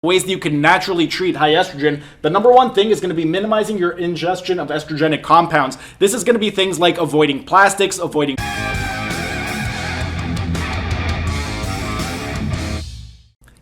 Ways that you can naturally treat high estrogen, the number one thing is going to be minimizing your ingestion of estrogenic compounds. This is going to be things like avoiding plastics, avoiding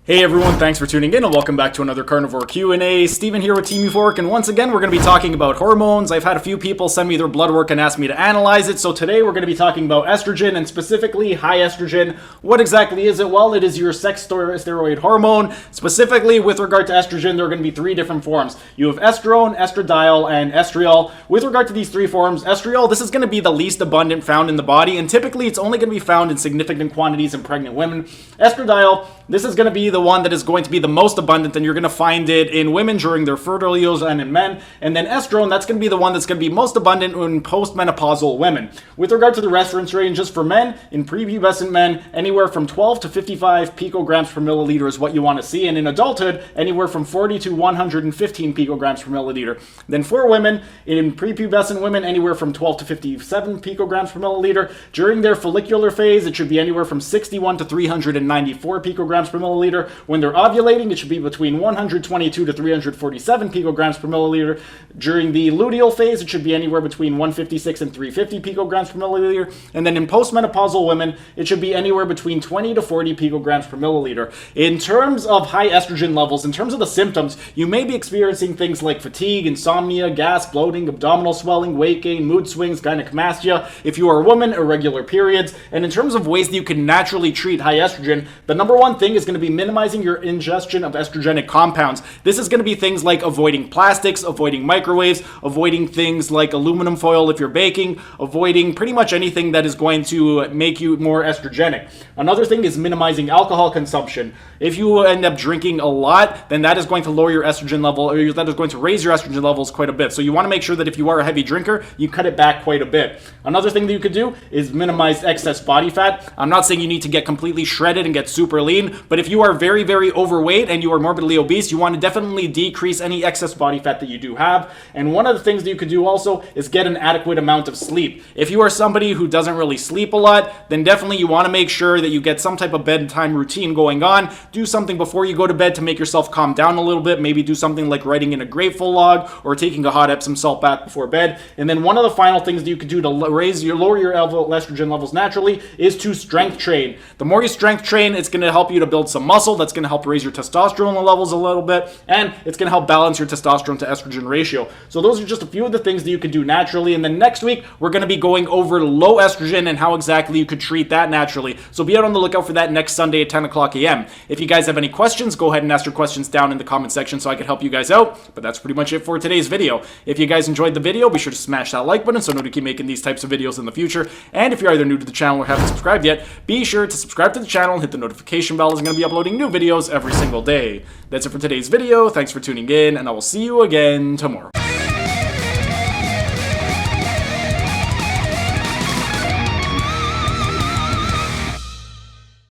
Hey everyone, thanks for tuning in and welcome back to another Carnivore Q&A. Steven here with Team Euphoric, and once again we're going to be talking about hormones. I've had a few people send me their blood work and ask me to analyze it, so today we're going to be talking about estrogen and specifically high estrogen. What exactly is it? Well, it is your sex steroid hormone. Specifically with regard to estrogen, there are going to be three different forms. You have estrone, estradiol, and estriol. With regard to these three forms, estriol, this is going to be the least abundant found in the body, and typically it's only going to be found in significant quantities in pregnant women. Estradiol, this is going to be the one that is going to be the most abundant, and you're going to find it in women during their fertile years and in men. And then estrone, that's going to be the one that's going to be most abundant in postmenopausal women. With regard to the reference ranges for men, in prepubescent men, anywhere from 12 to 55 picograms per milliliter is what you want to see, and in adulthood, anywhere from 40 to 115 picograms per milliliter. Then for women, in prepubescent women, anywhere from 12 to 57 picograms per milliliter. During their follicular phase, it should be anywhere from 61 to 394 picograms per milliliter. When they're ovulating, it should be between 122 to 347 picograms per milliliter. During the luteal phase, it should be anywhere between 156 and 350 picograms per milliliter. And then in postmenopausal women, it should be anywhere between 20 to 40 picograms per milliliter. In terms of high estrogen levels, in terms of the symptoms, you may be experiencing things like fatigue, insomnia, gas, bloating, abdominal swelling, weight gain, mood swings, gynecomastia. If you are a woman, irregular periods. And in terms of ways that you can naturally treat high estrogen, the number one thing is going to be minimizing your ingestion of estrogenic compounds. This is going to be things like avoiding plastics, avoiding microwaves, avoiding things like aluminum foil if you're baking, avoiding pretty much anything that is going to make you more estrogenic. Another thing is minimizing alcohol consumption. If you end up drinking a lot, then that is going to lower your estrogen level, or that is going to raise your estrogen levels quite a bit. So you want to make sure that if you are a heavy drinker, you cut it back quite a bit. Another thing that you could do is minimize excess body fat. I'm not saying you need to get completely shredded and get super lean, but if you are very, very overweight and you are morbidly obese, you want to definitely decrease any excess body fat that you do have. And one of the things that you could do also is get an adequate amount of sleep. If you are somebody who doesn't really sleep a lot, then definitely you want to make sure that you get some type of bedtime routine going on. Do something before you go to bed to make yourself calm down a little bit. Maybe do something like writing in a grateful log or taking a hot Epsom salt bath before bed. And then one of the final things that you could do to lower your estrogen levels naturally is to strength train. The more you strength train, it's going to help you to build some muscle. That's going to help raise your testosterone levels a little bit, and it's going to help balance your testosterone to estrogen ratio. So those are just a few of the things that you can do naturally, and then next week we're going to be going over low estrogen and how exactly you could treat that naturally. So be out on the lookout for that next Sunday at 10 o'clock a.m. If you guys have any questions, go ahead and ask your questions down in the comment section so I can help you guys out. But that's pretty much it for today's video. If you guys enjoyed the video, be sure to smash that like button so I know to keep making these types of videos in the future. And if you're either new to the channel or haven't subscribed yet, be sure to subscribe to the channel and hit the notification bell, as I'm going to be uploading new videos every single day. That's it for today's video. Thanks for tuning in, and I will see you again tomorrow.